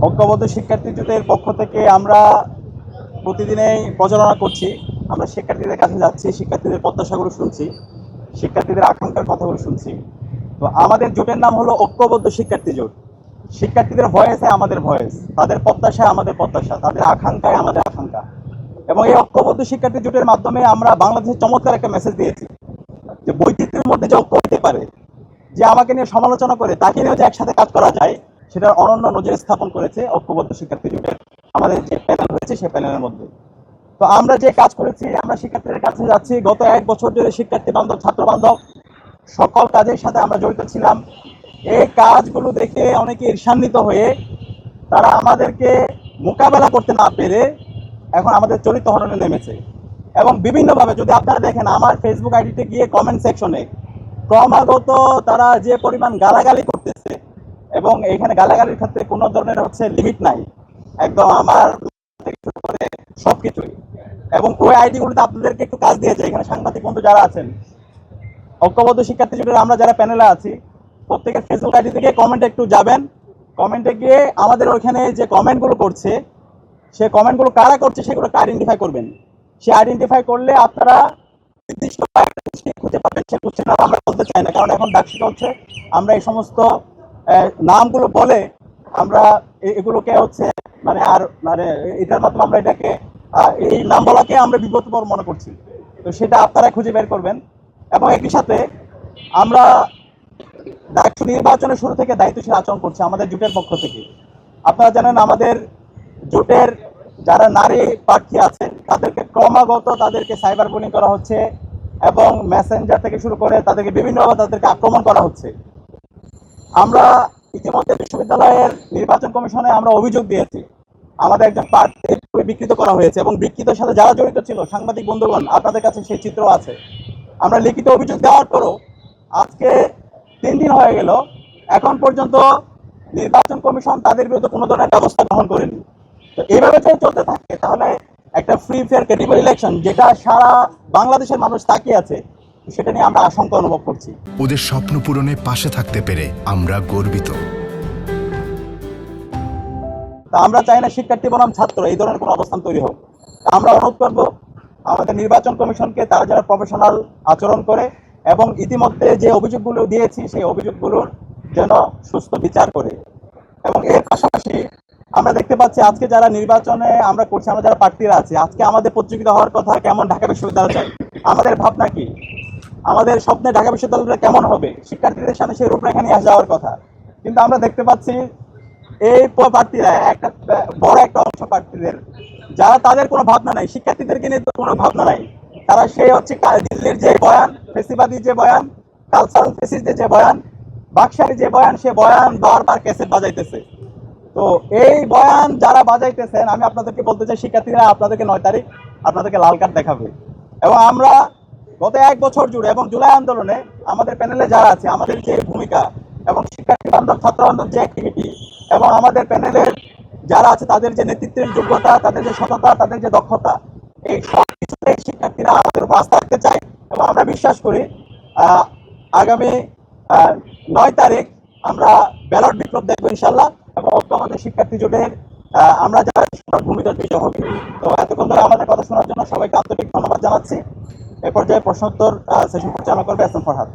ঐক্যবদ্ধ শিক্ষার্থী জোটের পক্ষ থেকে আমরা প্রতিদিনই প্রচারণা করছি। আমরা শিক্ষার্থীদের কাছে যাচ্ছি, শিক্ষার্থীদের প্রত্যাশাগুলো শুনছি, শিক্ষার্থীদের আকাঙ্ক্ষার কথাগুলো শুনছি। তো আমাদের জোটের নাম হলো ঐক্যবদ্ধ শিক্ষার্থী জোট। শিক্ষার্থীদের ভয়েসে আমাদের ভয়েস, তাদের প্রত্যাশায় আমাদের প্রত্যাশা, তাদের আকাঙ্ক্ষায় আমাদের আকাঙ্ক্ষা। এবং এই ঐক্যবদ্ধ শিক্ষার্থী জোটের মাধ্যমে আমরা বাংলাদেশের চমৎকার একটা মেসেজ দিয়েছি যে বৈচিত্র্যের মধ্যে যে ঐক্য হতে পারে, যে আমাকে নিয়ে সমালোচনা করে তাকে নিয়েও যে একসাথে কাজ করা যায়, সেটার অনন্য নজির স্থাপন করেছে ঐক্যবদ্ধ শিক্ষার্থী জোটের আমাদের যে প্যানেল হয়েছে সেই প্যানেলের মধ্যে। তো আমরা যে কাজ করেছি, আমরা শিক্ষার্থীদের কাছে যাচ্ছি। গত 1 বছর ধরে শিক্ষার্থী বান্ধব, ছাত্র বান্ধব সকল কাজের সাথে আমরা জড়িত ছিলাম। এই কাজগুলো দেখে অনেকে ঈর্ষান্বিত হয়ে তারা আমাদেরকে মোকাবেলা করতে না পেরে এখন আমাদের চরিত্র হননে নেমেছে। এবং বিভিন্নভাবে যদি আপনারা দেখেন আমার ফেসবুক আইডিতে গিয়ে কমেন্ট সেকশনে ক্রমাগত তারা যে পরিমাণ গালাগালি করতেছে, এবং এখানে গালাগালির ক্ষেত্রে কোনো ধরনের লিমিট নাই, একদম আমার থেকে শুরু করে সবকিছুই। এবং ওই আইডিগুলোতে আপনাদেরকে একটু কাজ দিয়েছে, এখানে সাংবাদিক বন্ধু যারা আছেন, ঐক্যবদ্ধ শিক্ষার্থী জোটের আমরা যারা প্যানেলে আছি, প্রত্যেকের ফেসবুক আইডি থেকে কমেন্টে একটু যাবেন। কমেন্টে গিয়ে আমাদের ওইখানে যে কমেন্টগুলো করছে, সে কমেন্টগুলো কারা করছে সেগুলোকে আইডেন্টিফাই করবেন। সে আইডেন্টিফাই করলে আপনারা নির্দিষ্ট খুঁজে পাবেন। সে কোশ্চেন আমরা বলতে চাই না, কারণ এখন ডাকসুটা হচ্ছে আমরা এই সমস্ত নামগুলো বলে আমরা এগুলোকে মানে আর মানে এটার মাধ্যমে আমরা এটাকে এই নাম বলাকে আমরা বিব্রতকর মনে করছি। তো সেটা আপনারা খুঁজে বের করবেন। এবং একই সাথে আমরা ডাকসু নির্বাচনের শুরু থেকে দায়িত্বশীল আচরণ করছি আমাদের জোটের পক্ষ থেকে। আপনারা জানেন আমাদের জোটের যারা নারী প্রার্থী আছেন তাদেরকে ক্রমাগত তাদেরকে সাইবার বুলিং করা হচ্ছে, এবং মেসেঞ্জার থেকে শুরু করে তাদেরকে বিভিন্নভাবে তাদেরকে আক্রমণ করা হচ্ছে। আমরা ইতিমধ্যে বিশ্ববিদ্যালয়ের নির্বাচন কমিশনে আমরা অভিযোগ দিয়েছি, আমাদের একজন প্রার্থী বিকৃত করা হয়েছে, এবং বিকৃতের সাথে যারা জড়িত ছিল সাংবাদিক বন্ধুগণ আপনাদের কাছে সেই চিত্র আছে। আমরা লিখিত অভিযোগ দেওয়ার পরও আজকে 3 দিন হয়ে গেল, এখন পর্যন্ত নির্বাচন কমিশন তাদের বিরুদ্ধে কোনো ধরনের ব্যবস্থা গ্রহণ করেনি। তো এইভাবে যদি চলতে থাকে তাহলে একটা ফ্রি ফেয়ার ক্রেডিবল ইলেকশন, যেটা সারা বাংলাদেশের মানুষ তাকিয়ে আছে, সেটা নিয়ে আমরা আশঙ্কা অনুভব করছি। ওদের স্বপ্ন পূরণে পাশে থাকতে পেরে আমরা গর্বিত। তা আমরা চাই না শিক্ষার্থী বনাম ছাত্র এই ধরনের কোনো অবস্থান তৈরি হোক। আমরা অনুরোধ করব আমাদের নির্বাচন কমিশনকে তারা যারা প্রফেশনাল আচরণ করে এবং ইতিমধ্যে যে অভিযোগগুলো দিয়েছি সেই অভিযোগগুলোর যেন সুস্থ বিচার করে। এবং এর পাশাপাশি আমরা দেখতে পাচ্ছি আজকে যারা নির্বাচনে আমরা করছি, আমরা যারা প্রার্থীরা আছি, আজকে আমাদের প্রতিযোগিতা হওয়ার কথা কেমন ঢাকা বিশ্ববিদ্যালয় চাই, আমাদের ভাবনা কি, আমাদের স্বপ্নে ঢাকা বিশ্ববিদ্যালয়টা কেমন হবে, শিক্ষার্থীদের সামনে সেই রূপরেখা নিয়ে যাওয়ার কথা। কিন্তু আমরা দেখতে পাচ্ছি এই প্রার্থীরা একটা বড় একটা অংশ প্রার্থীদের যারা তাদের কোনো ভাবনা নাই, শিক্ষার্থীদেরকে নিয়ে তো কোনো ভাবনা নাই। তারা সেই দিল্লির যে বয়ান, ফেসিবাদী যে বয়ান, কালচারাল ফেসিসদের যে বয়ান, বাকশালী যে বয়ান, সে বয়ান বারবার ক্যাসেট বাজাইতেছে। তো এই বয়ান যারা বাজাইতেছেন, আমি আপনাদেরকে বলতে চাই শিক্ষার্থীরা আপনাদেরকে 9 তারিখ আপনাদেরকে লাল কার্ড দেখাবে। এবং আমরা গত 1 বছর জুড়ে এবং জুলাই আন্দোলনে আমাদের প্যানেলে যারা আছে, আমাদের যে ভূমিকা এবং শিক্ষার্থী বান্ধব ছাত্র বান্ধব যে অ্যাক্টিভিটি, এবং আমাদের প্যানেলের যারা আছে তাদের যে নেতৃত্বের যোগ্যতা, তাদের যে সততা, তাদের যে দক্ষতা, এই সব কিছুতে শিক্ষার্থীরা আমাদের উপর আস্থা রাখতে চায়। এবং আমরা বিশ্বাস করি আগামী 9 তারিখ আমরা ব্যালট বিপ্লব দেখবো ইনশাল্লাহ, এবং আমাদের শিক্ষার্থী জোটের আমরা যারা ভূমিকা বিজয় হবে। তো এতক্ষণ ধরে আমাদের কথা শোনার জন্য সবাইকে আন্তরিক ধন্যবাদ জানাচ্ছি। এ পর্যায়ে প্রশ্নোত্তর সেশন পরিচালনা করবে এস এম ফরহাদ।